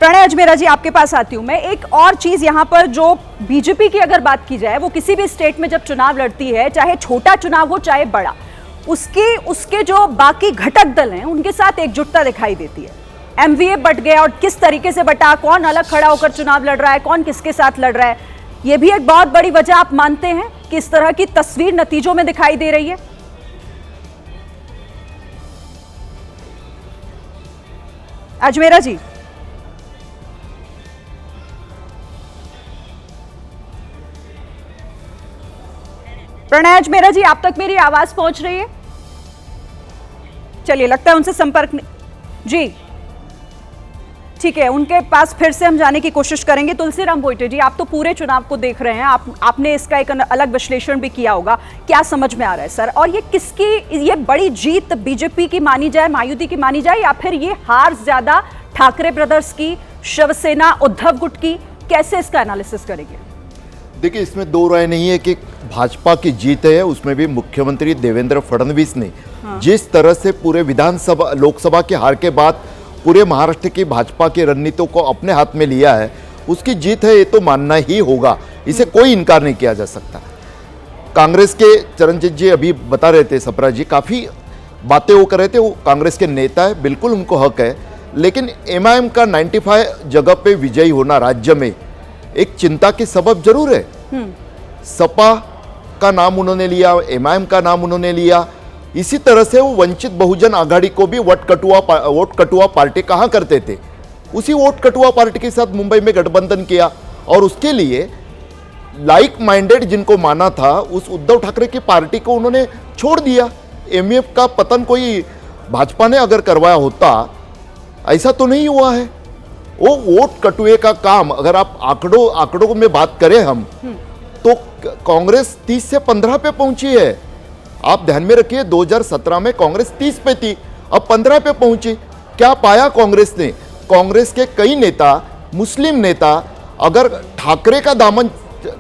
प्रणय अजमेरा जी, आपके पास आती हूं मैं। एक और चीज यहां पर, जो बीजेपी की अगर बात की जाए, वो किसी भी स्टेट में जब चुनाव लड़ती है, चाहे छोटा चुनाव हो चाहे बड़ा, उसके जो बाकी घटक दल हैं उनके साथ एकजुटता दिखाई देती है। एमवीए बट गया, और किस तरीके से बटा, कौन अलग खड़ा होकर चुनाव लड़ रहा है, कौन किसके साथ लड़ रहा है, यह भी एक बहुत बड़ी वजह आप मानते हैं कि इस तरह की तस्वीर नतीजों में दिखाई दे रही है? अजमेरा जी, प्रणय अजमेरा जी, आप तक मेरी आवाज पहुंच रही है? चलिए, लगता है उनसे संपर्क नहीं। जी ठीक है, उनके पास फिर से हम जाने की कोशिश करेंगे। तुलसीराम भोईटे जी, आप तो पूरे चुनाव को देख रहे हैं, आपने इसका एक अलग विश्लेषण भी किया होगा। क्या समझ में आ रहा है सर? और ये किसकी, ये बड़ी जीत बीजेपी की मानी जाए, मायावती की मानी जाए, या फिर ये हार ज्यादा ठाकरे ब्रदर्स की, शिवसेना, उद्धव गुट की? कैसे इसका एनालिसिस करेंगे? देखिए, इसमें दो राय नहीं है कि भाजपा की जीत है। उसमें भी मुख्यमंत्री देवेंद्र फडणवीस ने जिस तरह से पूरे विधानसभा, लोकसभा के हार के बाद पूरे महाराष्ट्र की भाजपा की रणनीतियों को अपने हाथ में लिया है, उसकी जीत है, ये तो मानना ही होगा। इसे कोई इनकार नहीं किया जा सकता। कांग्रेस के चरणजीत जी अभी बता रहे थे, सप्रा जी काफ़ी बातें वो कर रहे थे, वो कांग्रेस के नेता है, बिल्कुल उनको हक है। लेकिन एमआईएम का 95 जगह पे विजयी होना राज्य में एक चिंता की सबब जरूर है। सपा का नाम उन्होंने लिया, एमआईएम का नाम उन्होंने लिया। इसी तरह से वो वंचित बहुजन आघाड़ी को भी वोट कटुआ पार्टी कहा करते थे, उसी वोट कटुआ पार्टी के साथ मुंबई में गठबंधन किया, और उसके लिए लाइक माइंडेड जिनको माना था, उस उद्धव ठाकरे की पार्टी को उन्होंने छोड़ दिया। एमईएफ का पतन कोई भाजपा ने अगर करवाया होता, ऐसा तो नहीं हुआ है। वो वोट कटुए का काम, अगर आप आंकड़ों में बात करें हम, तो कांग्रेस 30 से 15 पे पहुंची है। आप ध्यान में रखिए, 2017 में कांग्रेस 30 पे थी, अब 15 पे पहुंची। क्या पाया कांग्रेस ने? कांग्रेस के कई नेता, मुस्लिम नेता, अगर ठाकरे का दामन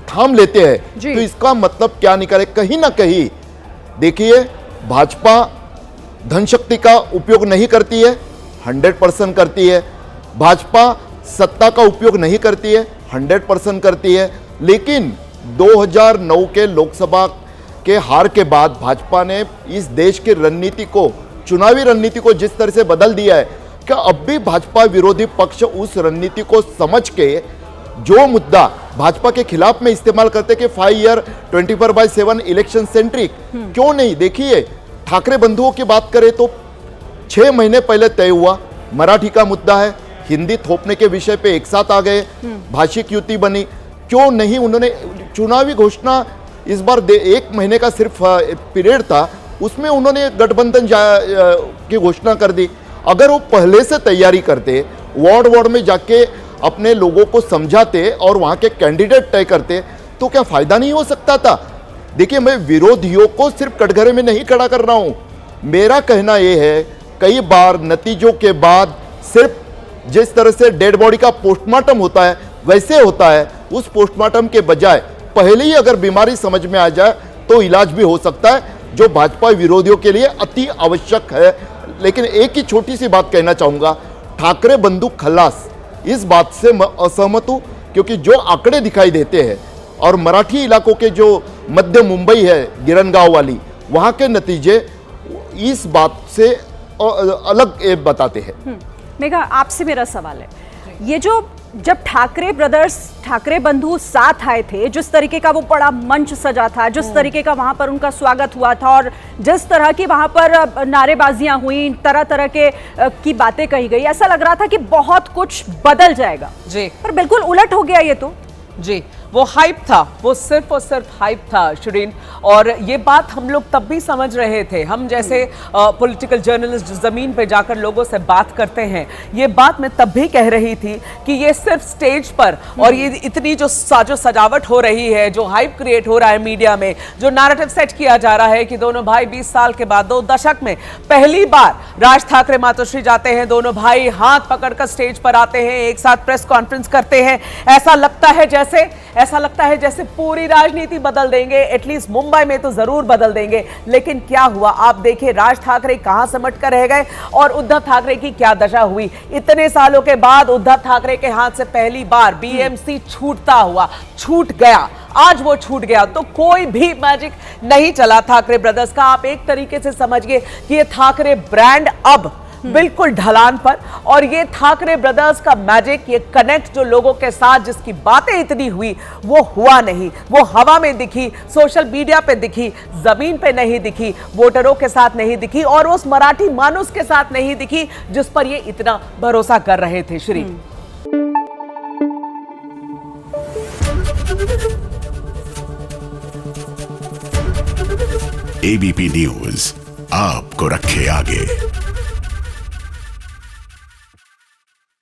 थाम लेते हैं तो इसका मतलब क्या निकले? कहीं ना कहीं देखिए, भाजपा धनशक्ति का उपयोग नहीं करती है, 100% करती है। भाजपा सत्ता का उपयोग नहीं करती है, 100% करती है। लेकिन 2009 के लोकसभा के हार के बाद भाजपा ने इस देश की रणनीति को, चुनावी रणनीति को जिस तरह से बदल दिया है, क्या अब भी भाजपा विरोधी पक्ष उस रणनीति को समझ के जो मुद्दा भाजपा के खिलाफ में इस्तेमाल करते कि 5 ईयर 24/7 इलेक्शन सेंट्रिक, क्यों नहीं? देखिए, ठाकरे बंधुओं की बात करें तो 6 महीने पहले तय हुआ, मराठी का मुद्दा है, हिंदी थोपने के विषय पे एक साथ आ गए, भाषिक युति बनी। क्यों नहीं उन्होंने चुनावी घोषणा, इस बार 1 महीने का सिर्फ पीरियड था, उसमें उन्होंने गठबंधन की घोषणा कर दी। अगर वो पहले से तैयारी करते, वार्ड में जाके अपने लोगों को समझाते और वहां के कैंडिडेट तय करते, तो क्या फायदा नहीं हो सकता था? देखिए, मैं विरोधियों को सिर्फ कटघरे में नहीं खड़ा कर रहा हूं। मेरा कहना यह है, कई बार नतीजों के बाद सिर्फ जिस तरह से डेड बॉडी का पोस्टमार्टम होता है वैसे होता है, उस पोस्टमार्टम के बजाय पहले ही अगर बीमारी समझ में आ जाए तो इलाज भी हो सकता है, जो भाजपा विरोधियों के लिए अति आवश्यक है। लेकिन एक ही छोटी सी बात कहना चाहूंगा, ठाकरे बंधु खल्लास, इस बात से असहमत हूं, क्योंकि जो आंकड़े दिखाई देते हैं और मराठी इलाकों के जो मध्य मुंबई है, गिरणगांव वाली, वहां के नतीजे इस बात से अलग बताते हैं। मेघा, आपसे मेरा सवाल है, ये जो जब ठाकरे ब्रदर्स, ठाकरे बंधु साथ आए थे, जिस तरीके का वो बड़ा मंच सजा था, जिस तरीके का वहां पर उनका स्वागत हुआ था, और जिस तरह की वहां पर नारेबाजियां हुई, तरह तरह के की बातें कही गई, ऐसा लग रहा था कि बहुत कुछ बदल जाएगा जी, पर बिल्कुल उलट हो गया ये तो। जी, वो हाइप था, वो सिर्फ और सिर्फ हाइप था शिरीन। और ये बात हम लोग तब भी समझ रहे थे, हम जैसे पॉलिटिकल जर्नलिस्ट जमीन पे जाकर लोगों से बात करते हैं, ये बात मैं तब भी कह रही थी कि ये सिर्फ स्टेज पर, और ये इतनी जो सजावट हो रही है, जो हाइप क्रिएट हो रहा है मीडिया में, जो नैरेटिव सेट किया जा रहा है कि दोनों भाई 20 साल के बाद, 2 दशक में पहली बार राज ठाकरे मातोश्री जाते हैं, दोनों भाई हाथ पकड़कर स्टेज पर आते हैं, एक साथ प्रेस कॉन्फ्रेंस करते हैं, ऐसा लगता है जैसे ऐसा लगता है जैसे पूरी राजनीति बदल देंगे, एटलीस्ट मुंबई में तो जरूर बदल देंगे। लेकिन क्या हुआ आप देखिए, राज ठाकरे कहां समट कर रह गए और उद्धव ठाकरे की क्या दशा हुई। इतने सालों के बाद उद्धव ठाकरे के हाथ से पहली बार बीएमसी छूटता हुआ छूट गया, आज वो छूट गया। तो कोई भी मैजिक नहीं चला ठाकरे ब्रदर्स का। आप एक तरीके से समझिए कि ये ठाकरे ब्रांड अब बिल्कुल ढलान पर, और ये ठाकरे ब्रदर्स का मैजिक, ये कनेक्ट जो लोगों के साथ जिसकी बातें इतनी हुई वो हुआ नहीं। वो हवा में दिखी, सोशल मीडिया पे दिखी, जमीन पे नहीं दिखी, वोटरों के साथ नहीं दिखी, और उस मराठी मानुस के साथ नहीं दिखी जिस पर ये इतना भरोसा कर रहे थे। श्री एबीपी न्यूज आपको रखे आगे।